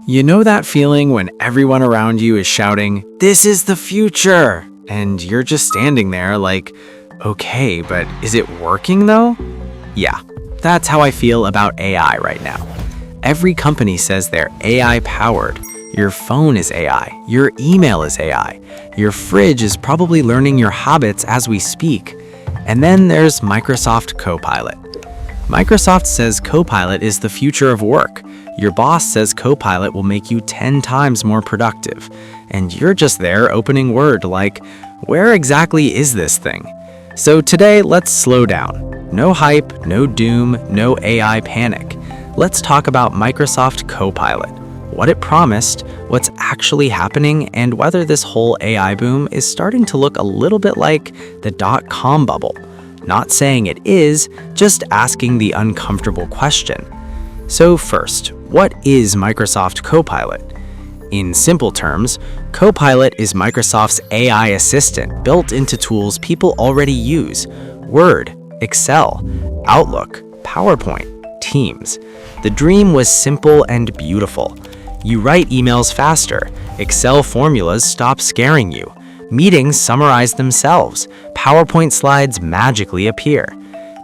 You know that feeling when everyone around you is shouting, "This is the future!" And you're just standing there like, okay, but is it working though? Yeah, that's how I feel about AI right now. Every company says they're AI powered. Your phone is AI, your email is AI, your fridge is probably learning your habits as we speak. And then there's Microsoft Copilot. Microsoft says Copilot is the future of work. Your boss says Copilot will make you 10 times more productive. And you're just there opening Word like, where exactly is this thing? So today, let's slow down. No hype, no doom, no AI panic. Let's talk about Microsoft Copilot, what it promised, what's actually happening, and whether this whole AI boom is starting to look a little bit like the dot-com bubble. Not saying it is, just asking the uncomfortable question. So first, what is Microsoft Copilot? In simple terms, Copilot is Microsoft's AI assistant built into tools people already use: Word, Excel, Outlook, PowerPoint, Teams. The dream was simple and beautiful. You write emails faster, Excel formulas stop scaring you, meetings summarize themselves, PowerPoint slides magically appear.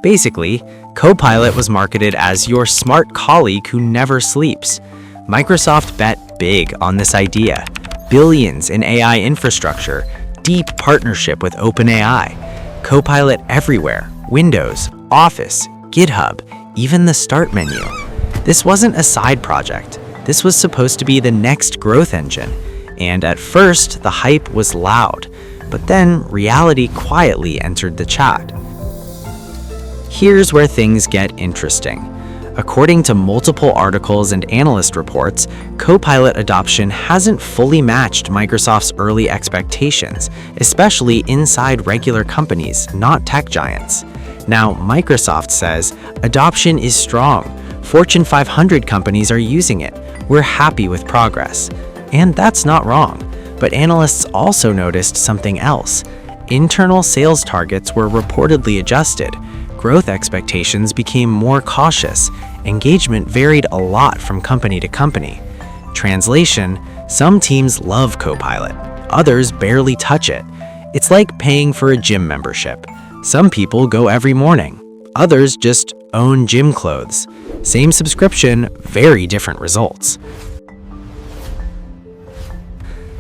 Basically, Copilot was marketed as your smart colleague who never sleeps. Microsoft bet big on this idea. Billions in AI infrastructure, deep partnership with OpenAI, Copilot everywhere, Windows, Office, GitHub, even the Start menu. This wasn't a side project. This was supposed to be the next growth engine. And at first, the hype was loud, but then reality quietly entered the chat. Here's where things get interesting. According to multiple articles and analyst reports, Copilot adoption hasn't fully matched Microsoft's early expectations, especially inside regular companies, not tech giants. Now, Microsoft says adoption is strong. Fortune 500 companies are using it. We're happy with progress. And that's not wrong. But analysts also noticed something else. Internal sales targets were reportedly adjusted. Growth expectations became more cautious. Engagement varied a lot from company to company. Translation: some teams love Copilot, others barely touch it. It's like paying for a gym membership. Some people go every morning, others just own gym clothes. Same subscription, very different results.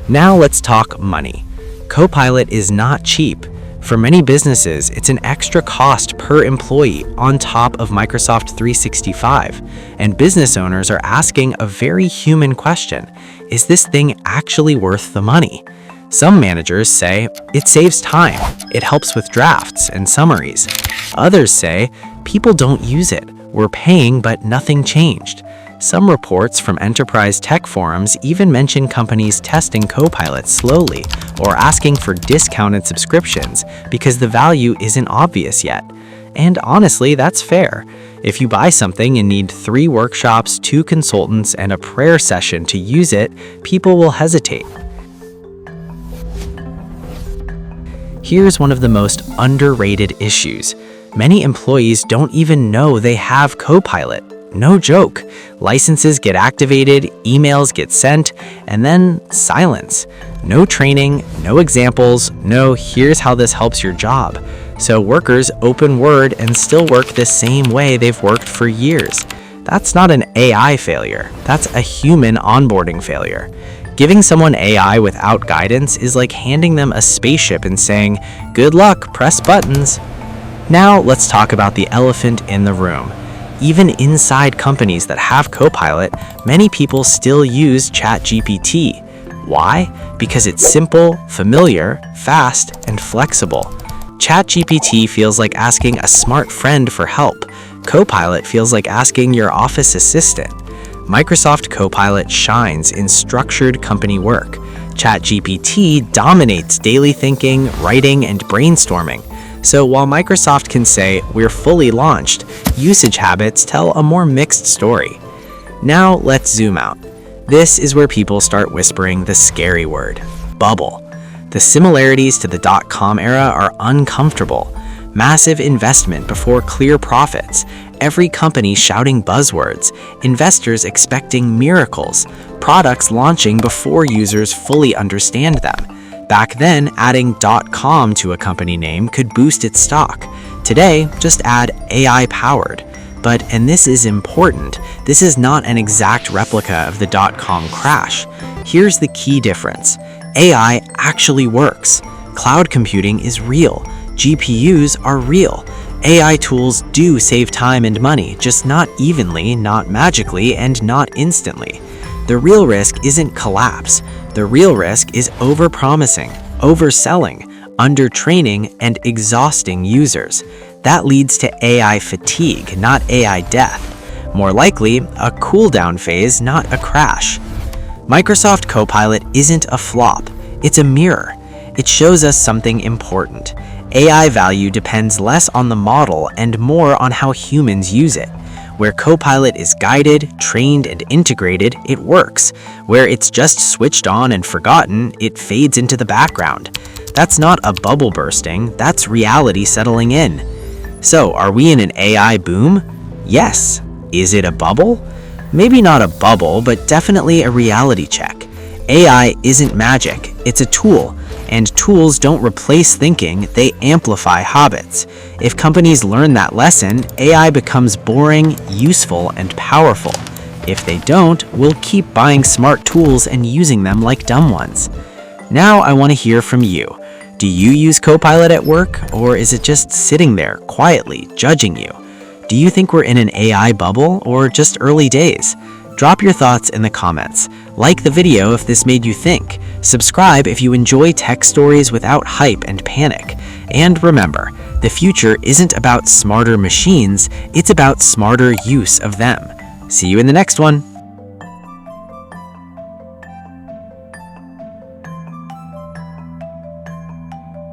Now let's talk money. Copilot is not cheap. For many businesses, it's an extra cost per employee on top of Microsoft 365, and business owners are asking a very human question: is this thing actually worth the money? Some managers say it saves time, it helps with drafts and summaries. Others say people don't use it, we're paying but nothing changed. Some reports from enterprise tech forums even mention companies testing Copilot slowly or asking for discounted subscriptions because the value isn't obvious yet. And honestly, that's fair. If you buy something and need 3 workshops, 2 consultants, and a prayer session to use it, people will hesitate. Here's one of the most underrated issues. Many employees don't even know they have Copilot. No joke. Licenses get activated, emails get sent, and then silence. No training, no examples, no here's how this helps your job. So workers open Word and still work the same way they've worked for years. That's not an AI failure. That's a human onboarding failure. Giving someone AI without guidance is like handing them a spaceship and saying, "Good luck, press buttons." Now let's talk about the elephant in the room. Even inside companies that have Copilot, many people still use ChatGPT. Why? Because it's simple, familiar, fast, and flexible. ChatGPT feels like asking a smart friend for help. Copilot feels like asking your office assistant. Microsoft Copilot shines in structured company work. ChatGPT dominates daily thinking, writing, and brainstorming. So while Microsoft can say we're fully launched, usage habits tell a more mixed story. Now let's zoom out. This is where people start whispering the scary word: bubble. The similarities to the dot-com era are uncomfortable. Massive investment before clear profits. Every company shouting buzzwords. Investors expecting miracles. products launching before users fully understand them. Back then, adding .com to a company name could boost its stock. Today, just add AI-powered. But, and this is important, this is not an exact replica of the .com crash. Here's the key difference. AI actually works. Cloud computing is real. GPUs are real. AI tools do save time and money, just not evenly, not magically, and not instantly. The real risk isn't collapse. The real risk is overpromising, overselling, undertraining, and exhausting users. That leads to AI fatigue, not AI death. More likely, a cooldown phase, not a crash. Microsoft Copilot isn't a flop. It's a mirror. It shows us something important. AI value depends less on the model and more on how humans use it. Where Copilot is guided, trained, and integrated, it works. Where it's just switched on and forgotten, it fades into the background. That's not a bubble bursting, that's reality settling in. So, are we in an AI boom? Yes. Is it a bubble? Maybe not a bubble, but definitely a reality check. AI isn't magic, it's a tool. And tools don't replace thinking, they amplify habits. If companies learn that lesson, AI becomes boring, useful, and powerful. If they don't, we'll keep buying smart tools and using them like dumb ones. Now I want to hear from you. Do you use Copilot at work, or is it just sitting there, quietly, judging you? Do you think we're in an AI bubble, or just early days? Drop your thoughts in the comments. Like the video if this made you think. Subscribe if you enjoy tech stories without hype and panic. And remember, the future isn't about smarter machines, it's about smarter use of them. See you in the next one.